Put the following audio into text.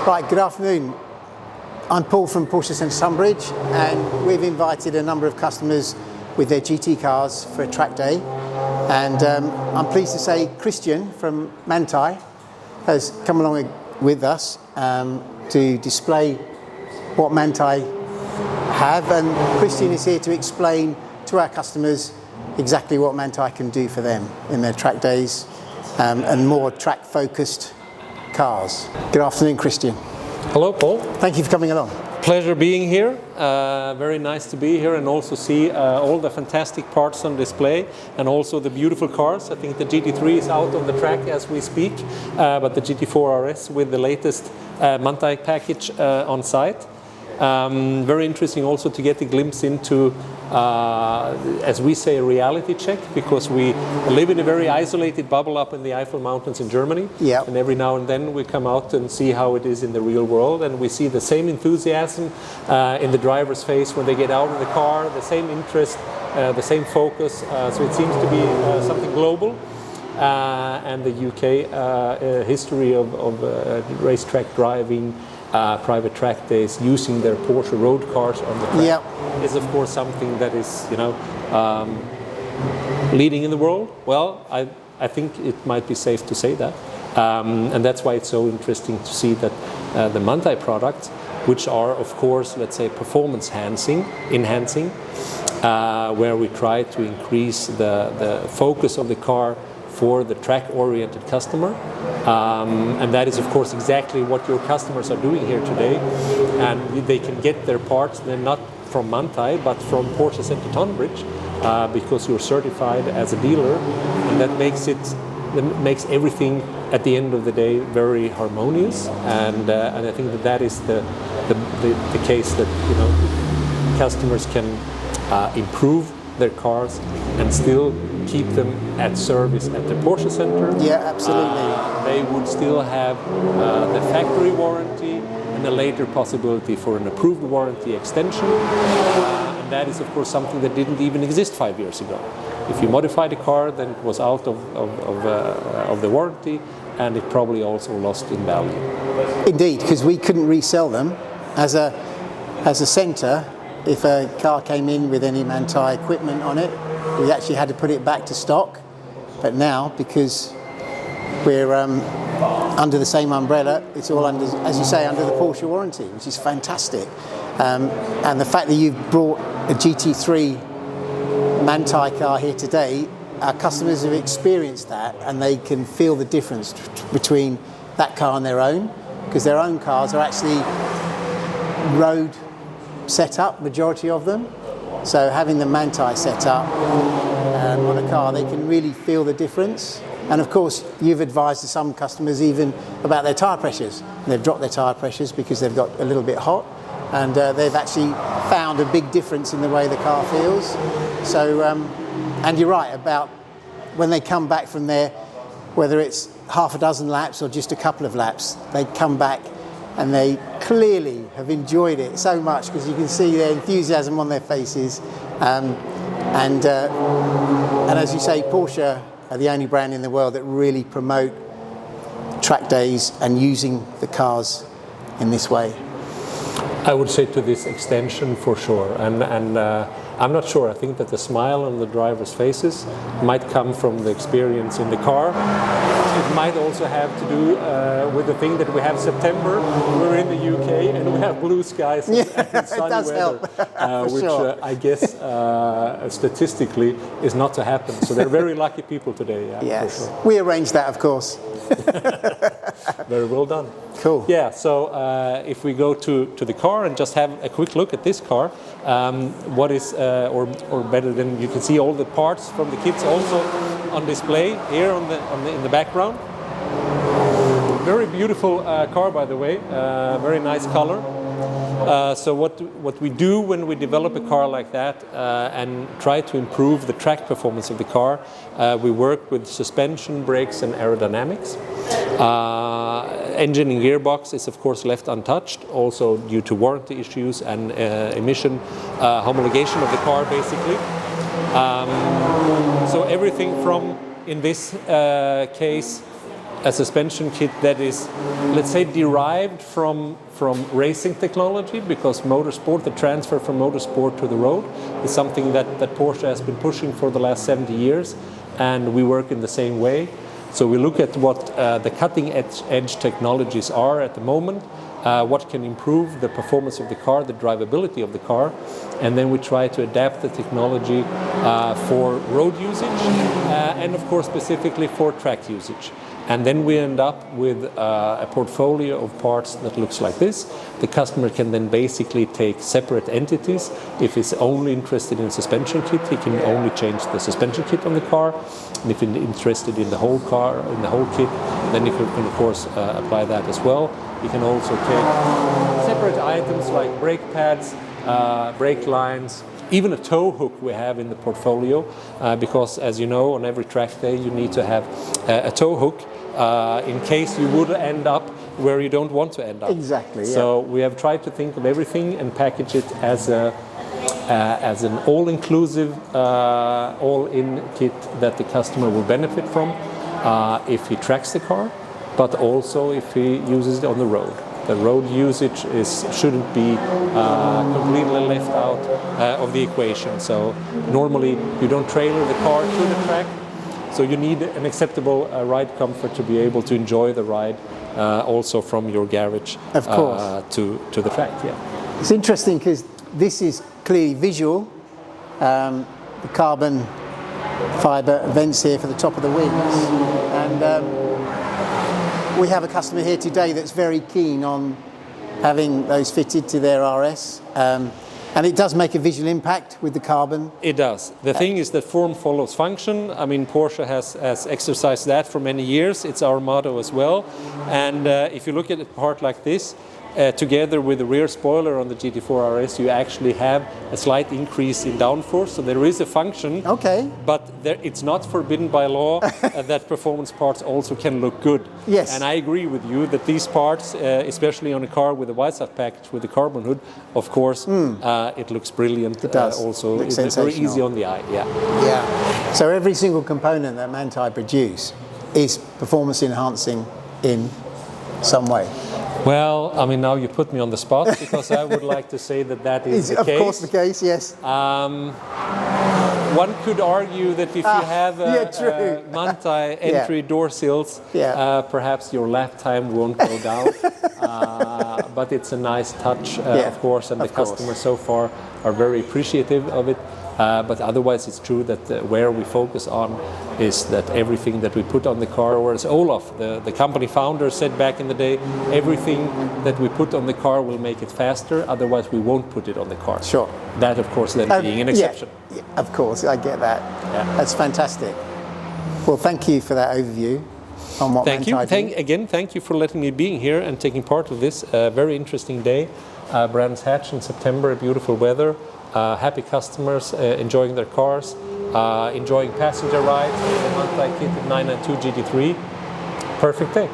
Right, good afternoon. I'm Paul from Porsche Tonbridge, and we've invited a number of customers with their GT cars for a track day. And I'm pleased to say Christian from Manthey has come along with us to display what Manthey have. And Christian is here to explain to our customers exactly what Manthey can do for them in their track days and more track-focused cars. Good afternoon, Christian. Hello, Paul. Thank you for coming along. Pleasure being here. Very nice to be here and also see all the fantastic parts on display and also the beautiful cars. I think the GT3 is out on the track as we speak, but the GT3 RS with the latest Manthey package on site. Very interesting also to get a glimpse into, as we say, a reality check, because we live in a very isolated bubble up in the Eifel Mountains in Germany. Yep. And every now and then we come out and see how it is in the real world, and we see the same enthusiasm in the driver's face when they get out of the car, the same interest, the same focus. So it seems to be something global. And the UK history of racetrack driving, private track days, using their Porsche road cars on the track, yep, is of course something that is, leading in the world. Well, I think it might be safe to say that, and that's why it's so interesting to see that the Manthey products, which are of course, let's say, performance enhancing, where we try to increase the focus of the car for the track-oriented customer, and that is of course exactly what your customers are doing here today, and they can get their parts then not from Manthey but from Porsche Center Tonbridge, because you're certified as a dealer, and that makes everything at the end of the day very harmonious, and I think that is the case that customers can improve their cars and still keep them at service at the Porsche Center. Yeah, absolutely. They would still have the factory warranty and a later possibility for an approved warranty extension. And that is, of course, something that didn't even exist 5 years ago. If you modified a car, then it was out of the warranty, and it probably also lost in value. Indeed, because we couldn't resell them as a centre. If a car came in with any Manthey equipment on it, we actually had to put it back to stock. But now, because we're under the same umbrella, it's all under, as you say, under the Porsche warranty, which is fantastic. And the fact that you've brought a GT3 Manthey car here today, our customers have experienced that, and they can feel the difference between that car and their own, because their own cars are actually road set up, majority of them. So having the Manthey set up on a car, they can really feel the difference. And of course, you've advised some customers even about their tyre pressures. They've dropped their tyre pressures because they've got a little bit hot, and they've actually found a big difference in the way the car feels. So, and you're right about when they come back from there, whether it's half a dozen laps or just a couple of laps, they come back and they clearly have enjoyed it so much, because you can see their enthusiasm on their faces. And as you say, Porsche are the only brand in the world that really promote track days and using the cars in this way. I would say to this extension for sure, and I'm not sure. I think that the smile on the drivers' faces might come from the experience in the car. It might also have to do with the thing that we have September, we're in the UK and we have blue skies and sunny weather, which sure. I guess statistically is not to happen. So they're very lucky people today. Yeah, Yes, for sure. we arranged that, of course. Very well done. Cool. Yeah, so if we go to the car and just have a quick look at this car, what is, or better than, you can see all the parts from the kits also on display here in the background. Very beautiful car, by the way, very nice color. So what we do when we develop a car like that and try to improve the track performance of the car, we work with suspension, brakes and aerodynamics. Engine and gearbox is of course left untouched, also due to warranty issues and emission homologation of the car basically. So everything from, in this case, a suspension kit that is, let's say, derived from racing technology, because motorsport, the transfer from motorsport to the road, is something that Porsche has been pushing for the last 70 years, and we work in the same way. So we look at what the cutting edge technologies are at the moment, what can improve the performance of the car, the drivability of the car, and then we try to adapt the technology for road usage and of course specifically for track usage. And then we end up with a portfolio of parts that looks like this. The customer can then basically take separate entities. If he's only interested in suspension kit, he can only change the suspension kit on the car. And if he's interested in the whole car, in the whole kit, then he can of course apply that as well. You can also take separate items like brake pads, brake lines, even a tow hook we have in the portfolio, because as you know, on every track day you need to have a tow hook in case you would end up where you don't want to end up. Exactly. Yeah. So we have tried to think of everything and package it as an all-inclusive, all-in kit that the customer will benefit from if he tracks the car, but also if he uses it on the road. The road usage shouldn't be completely left out of the equation. So normally you don't trailer the car to the track, so you need an acceptable ride comfort to be able to enjoy the ride also from your garage of course. To the track. Yeah. It's interesting because this is clearly visual. The carbon fibre vents here for the top of the wings, and we have a customer here today that's very keen on having those fitted to their RS, and it does make a visual impact with the carbon. It does. The thing is that form follows function. I mean, Porsche has exercised that for many years. It's our motto as well. And if you look at a part like this, together with the rear spoiler on the GT3 RS, you actually have a slight increase in downforce. So there is a function, okay, but it's not forbidden by law that performance parts also can look good. Yes. And I agree with you that these parts, especially on a car with a Weissach package with the carbon hood, of course, it looks brilliant. It does. Also, it's very easy on the eye. Yeah. Yeah. So every single component that Manthey produce is performance enhancing in some way. Well, I mean, now you put me on the spot, because I would like to say that is the case. Of course the case, yes. One could argue that if you have Manthey entry door sills, perhaps your lap time won't go down. But it's a nice touch, of course, and the customers so far are very appreciative of it. But otherwise, it's true that where we focus on is that everything that we put on the car, or as Olaf, the company founder, said back in the day, everything that we put on the car will make it faster, otherwise we won't put it on the car. Sure. That, of course, then being an exception. Yeah, of course, I get that. Yeah. That's fantastic. Well, thank you for that overview on what Thank you. Manthey Thank you for letting me be here and taking part of this very interesting day. Brands Hatch in September, beautiful weather. Happy customers enjoying their cars, enjoying passenger rides with the Manthey Kit 992 GT3. Perfect day.